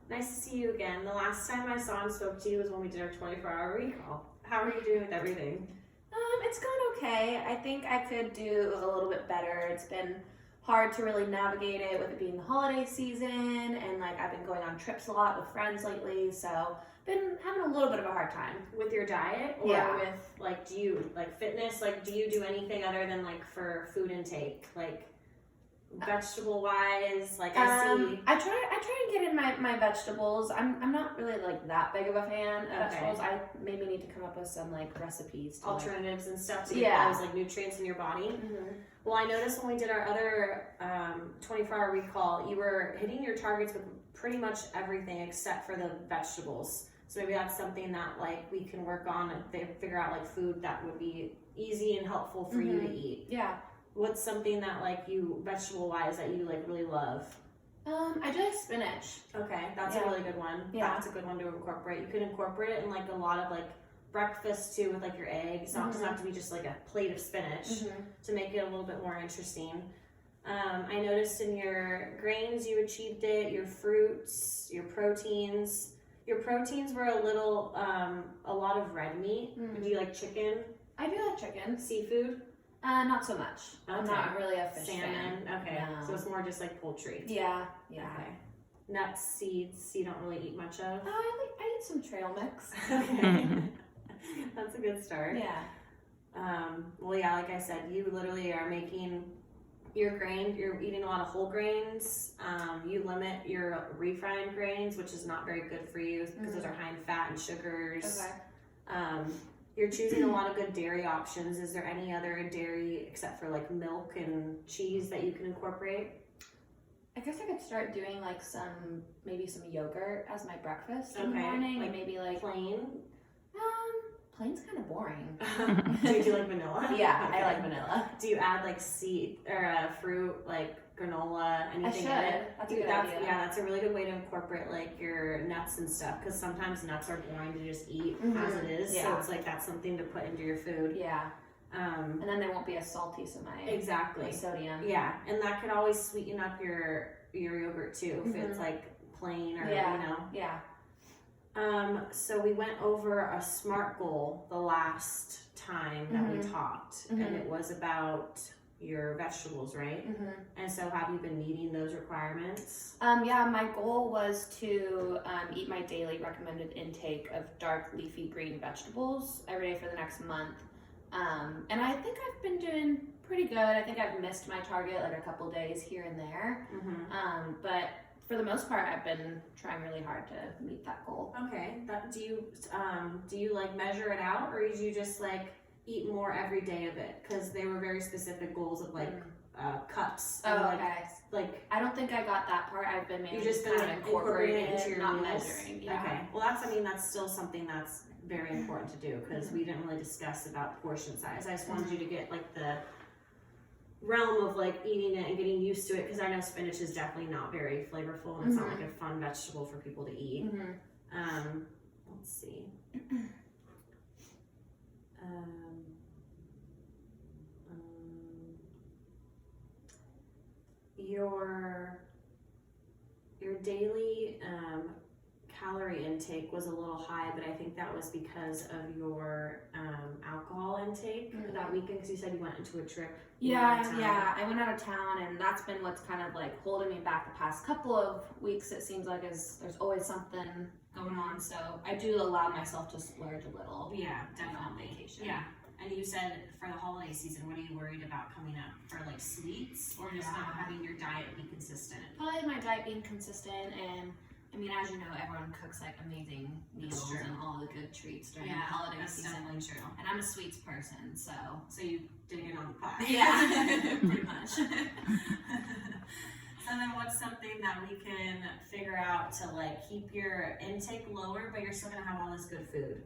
Nice to see you again. The last time I saw and spoke to you was when we did our 24-hour recall. How are you doing with everything? It's going okay. I think I could do a little bit better. It's been hard to really navigate it with it being the holiday season, and like I've been going on trips a lot with friends lately, so been having a little bit of a hard time. With your diet, or with like, do you like fitness? Like, do you do anything other than like for food intake, like vegetable wise? Like I try and get in my vegetables. I'm not really like that big of a fan of vegetables. I maybe need to come up with some like recipes to alternatives and stuff to get those like nutrients in your body. Well, I noticed when we did our other 24-hour recall, you were hitting your targets with pretty much everything except for the vegetables. So maybe that's something that like we can work on and figure out like food that would be easy and helpful for you to eat. Yeah. What's something that like you vegetable wise that you like really love? I do like spinach. Okay, that's a really good one. Yeah, that's a good one to incorporate. You could incorporate it in like a lot of like breakfast too with like your eggs. It doesn't have to be just like a plate of spinach to make it a little bit more interesting. I noticed in your grains you achieved it. Your fruits, your proteins. Your proteins were a lot of red meat. Do you like chicken? I do like chicken. Seafood? Not so much. I'm not really a fish fan. Okay, no. So it's more just like poultry. Yeah. Okay. Nuts, seeds, you don't really eat much of? I eat some trail mix. Okay. That's a good start. Yeah. Well, yeah, like I said, you literally are making your grain, you're eating a lot of whole grains. You limit your refined grains, which is not very good for you because those are high in fat and sugars. Okay. You're choosing a lot of good dairy options. Is there any other dairy except for like milk and cheese that you can incorporate? I guess I could start doing like maybe some yogurt as my breakfast in the morning, like and maybe like plain. Plain's kind of boring. Do you like vanilla? Yeah, I like vanilla. Do you add like seed or fruit, like granola, anything in it? That's a good idea. Yeah, that's a really good way to incorporate like your nuts and stuff, because sometimes nuts are boring to just eat as it is. Yeah. So it's like that's something to put into your food. Yeah. And then they won't be as salty, so my sodium. Yeah, and that could always sweeten up your yogurt too if it's like plain or Yeah. So we went over a SMART goal the last time that we talked, and it was about your vegetables, right? And so have you been meeting those requirements? Yeah, my goal was to eat my daily recommended intake of dark leafy green vegetables every day for the next month. And I think I've been doing pretty good. I think I've missed my target like a couple days here and there. But for the most part, I've been trying really hard to meet that goal. Okay. Do you like measure it out, or do you just like eat more every day of it? Because they were very specific goals of like cups. Like I don't think I got that part. I've been mainly just kind of incorporating it into your not meals? measuring. Yeah. Okay. Well, that's still something that's very important to do, because we didn't really discuss about portion size. I just wanted you to get like the realm of like eating it and getting used to it, because I know spinach is definitely not very flavorful, and it's not like a fun vegetable for people to eat. Let's see. Your daily calorie intake was a little high, but I think that was because of your alcohol intake that weekend, because you said you went into a trip. Yeah, I went out of town, and that's been what's kind of like holding me back the past couple of weeks. It seems like there's always something going on, so I do allow myself to splurge a little. Yeah, definitely. On vacation. Yeah. And you said for the holiday season, what are you worried about coming up for, like sweets, or just not having your diet be consistent? Probably my diet being consistent, and I mean, as you know, everyone cooks like amazing meals and all the good treats during the holiday season. Definitely true. And I'm a sweets person, so you did get on the pie. Yeah, pretty much. So then what's something that we can figure out to like keep your intake lower, but you're still gonna have all this good food?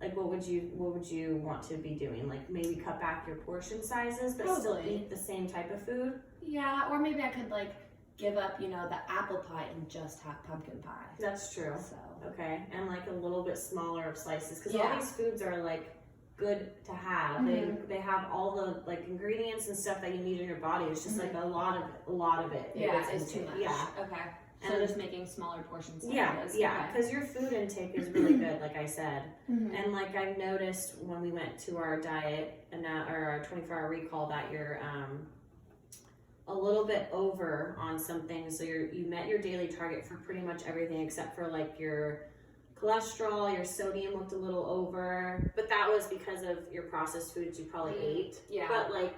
Like what would you want to be doing? Like maybe cut back your portion sizes, but still eat the same type of food? Yeah, or maybe I could like give up, the apple pie and just have pumpkin pie. That's true. So okay, and like a little bit smaller of slices, because all these foods are like good to have. They have all the like ingredients and stuff that you need in your body. It's just like a lot of it. Yeah, it's too much. Yeah. Okay. So just making smaller portion sizes. Yeah, because your food intake is really good, like I said. And like I've noticed when we went to our diet and now, or our 24-hour recall, that you're a little bit over on some things. So you met your daily target for pretty much everything except for like your cholesterol, your sodium looked a little over, but that was because of your processed foods you probably ate. Yeah. But like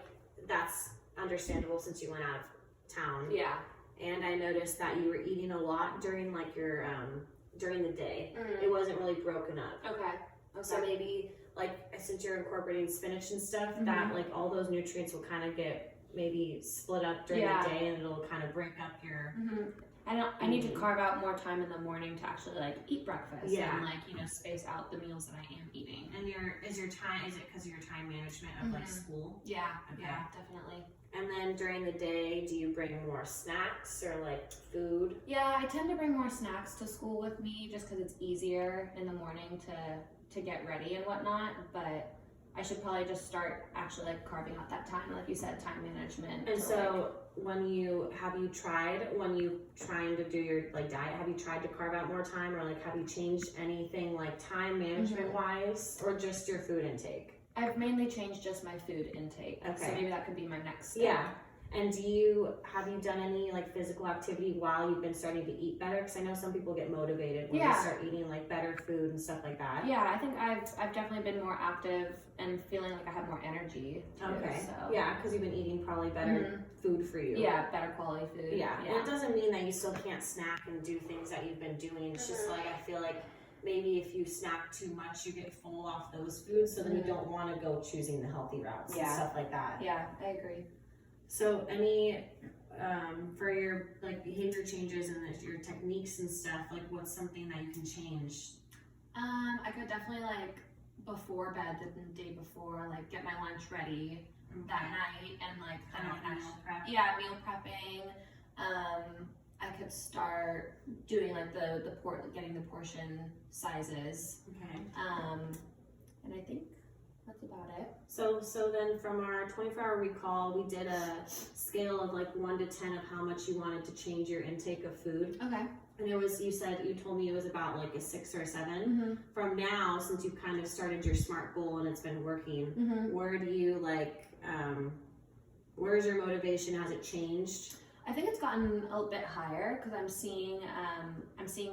that's understandable since you went out of town. Yeah. And I noticed that you were eating a lot during like your during the day. It wasn't really broken up. Okay. So maybe like since you're incorporating spinach and stuff, that like all those nutrients will kind of get maybe split up during the day, and it'll kind of break up your. I need to carve out more time in the morning to actually like eat breakfast Yeah. and like, you know, space out the meals that I am eating. And is it because of your time management of like school? Yeah. Okay. Yeah, definitely. And then during the day, do you bring more snacks or like food? Yeah, I tend to bring more snacks to school with me just because it's easier in the morning to get ready and whatnot. But I should probably just start actually like carving out that time, like you said, time management. And so when you trying to do your like diet, have you tried to carve out more time, or like have you changed anything like time management wise, or just your food intake? I've mainly changed just my food intake. Okay. So maybe that could be my next step. Yeah. And have you done any like physical activity while you've been starting to eat better? Because I know some people get motivated when they start eating like better food and stuff like that. Yeah, I think I've definitely been more active and feeling like I have more energy too, Okay. So. Yeah, because you've been eating probably better food for you. Yeah, better quality food. Yeah. And it doesn't mean that you still can't snack and do things that you've been doing. It's just like I feel like maybe if you snack too much, you get full off those foods, so then you don't want to go choosing the healthy routes and stuff like that. Yeah, I agree. So any for your like behavior changes and your techniques and stuff, like what's something that you can change? I could definitely like before bed, the day before, like get my lunch ready that night and like then I can meal prep. Yeah, meal prepping. I could start doing like getting the portion sizes. Okay. And I think that's about it. So then from our 24-hour recall, we did a scale of like 1 to 10 of how much you wanted to change your intake of food. Okay. And you told me it was about like a 6 or a 7. From now, since you've kind of started your SMART goal and it's been working, where do you like, where's your motivation? Has it changed? I think it's gotten a bit higher because I'm seeing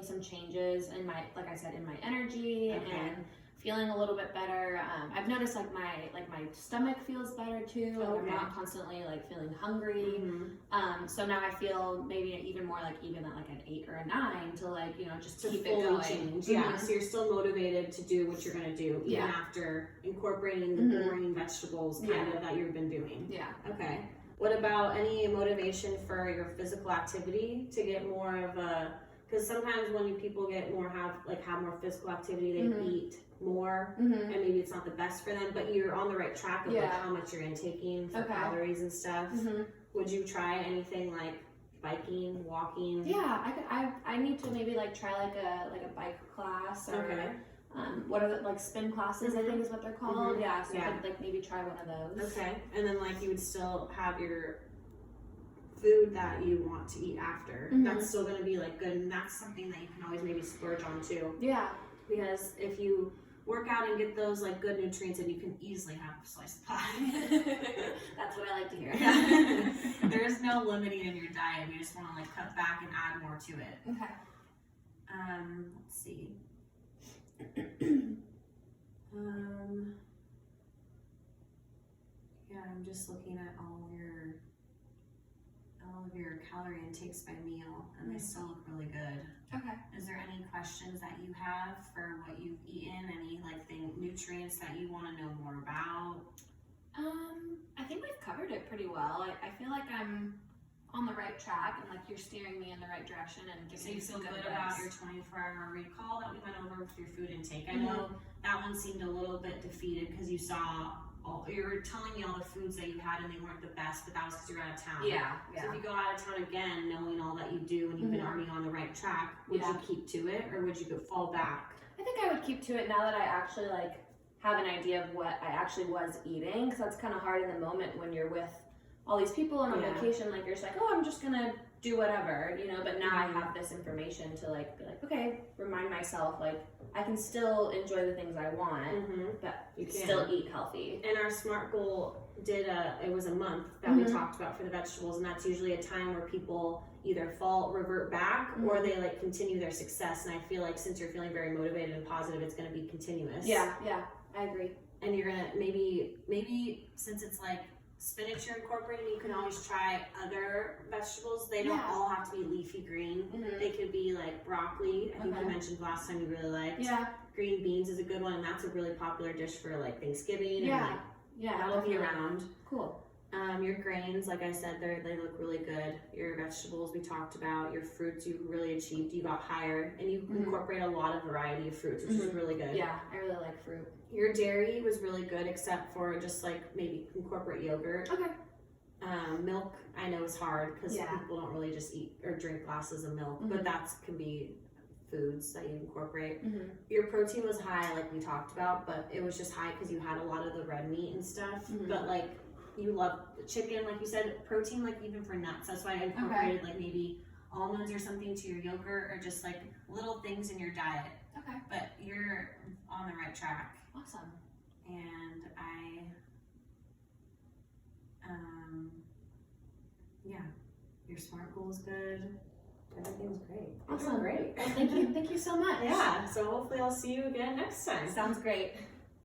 some changes in my, like I said, in my energy and feeling a little bit better. I've noticed like my stomach feels better too. Like I'm not constantly like feeling hungry. So now I feel maybe even more like even at like an 8 or a 9 to like, you know, just to keep it going. Change. Yeah. So you're still motivated to do what you're gonna do even after incorporating the boring vegetables kind of that you've been doing. Yeah. Okay. What about any motivation for your physical activity to get more of a? Because sometimes when people get more have more physical activity, they eat more, and maybe it's not the best for them. But you're on the right track of like how much you're intaking for calories and stuff. Would you try anything like biking, walking? Yeah, I need to maybe like try like a bike class or. What are the like spin classes? I think is what they're called. Yeah, so I could like maybe try one of those. Okay, and then like you would still have your food that you want to eat after. That's still going to be like good, and that's something that you can always maybe splurge on too. Yeah, because if you work out and get those like good nutrients, and you can easily have a slice of pie. That's what I like to hear. There is no limiting in your diet. We just want to like cut back and add more to it. Okay. Let's see. Yeah, I'm just looking at all of your calorie intakes by meal, and they still look really good. Okay. Is there any questions that you have for what you've eaten? Any like nutrients that you want to know more about? I think we've covered it pretty well. I feel like I'm on the right track, and like you're steering me in the right direction and giving me some good about advice. your 24-hour recall that we went over with your food intake. I know that one seemed a little bit defeated because you were telling me all the foods that you had and they weren't the best, but that was because you were out of town. Yeah. So if you go out of town again, knowing all that you do and you've been already on the right track, would you keep to it, or would you fall back? I think I would keep to it now that I actually like have an idea of what I actually was eating, because that's kind of hard in the moment when you're with all these people on vacation. Like you're just like, oh, I'm just gonna do whatever, you know, but now I have this information to like be like, okay, remind myself like I can still enjoy the things I want, but You can still eat healthy. And our SMART goal it was a month that we talked about for the vegetables, and that's usually a time where people either revert back, or they like continue their success. And I feel like since you're feeling very motivated and positive, it's going to be continuous. Yeah, I agree. And you're gonna maybe since it's like spinach you're incorporating, you can always try other vegetables. They don't all have to be leafy green. They could be like broccoli. I think you mentioned last time you really liked. Yeah. Green beans is a good one, and that's a really popular dish for like Thanksgiving. Yeah. And, Yeah. that'll be around. Cool. Your grains, like I said, they look really good. Your vegetables we talked about. Your fruits you really achieved. You got higher, and you incorporate a lot of variety of fruits, which is really good. Yeah, I really like fruit. Your dairy was really good, except for just like maybe incorporate yogurt. Okay. Milk, I know is hard because people don't really just eat or drink glasses of milk, but that can be foods that you incorporate. Your protein was high, like we talked about, but it was just high because you had a lot of the red meat and stuff. But like you love chicken, like you said, protein, like even for nuts. That's why I incorporated like maybe almonds or something to your yogurt, or just like little things in your diet. Okay. But you're on the right track. Awesome. And your SMART goal is good. Everything's great. Awesome. Great. Well, thank you so much. Yeah. So hopefully I'll see you again next time. Sounds great.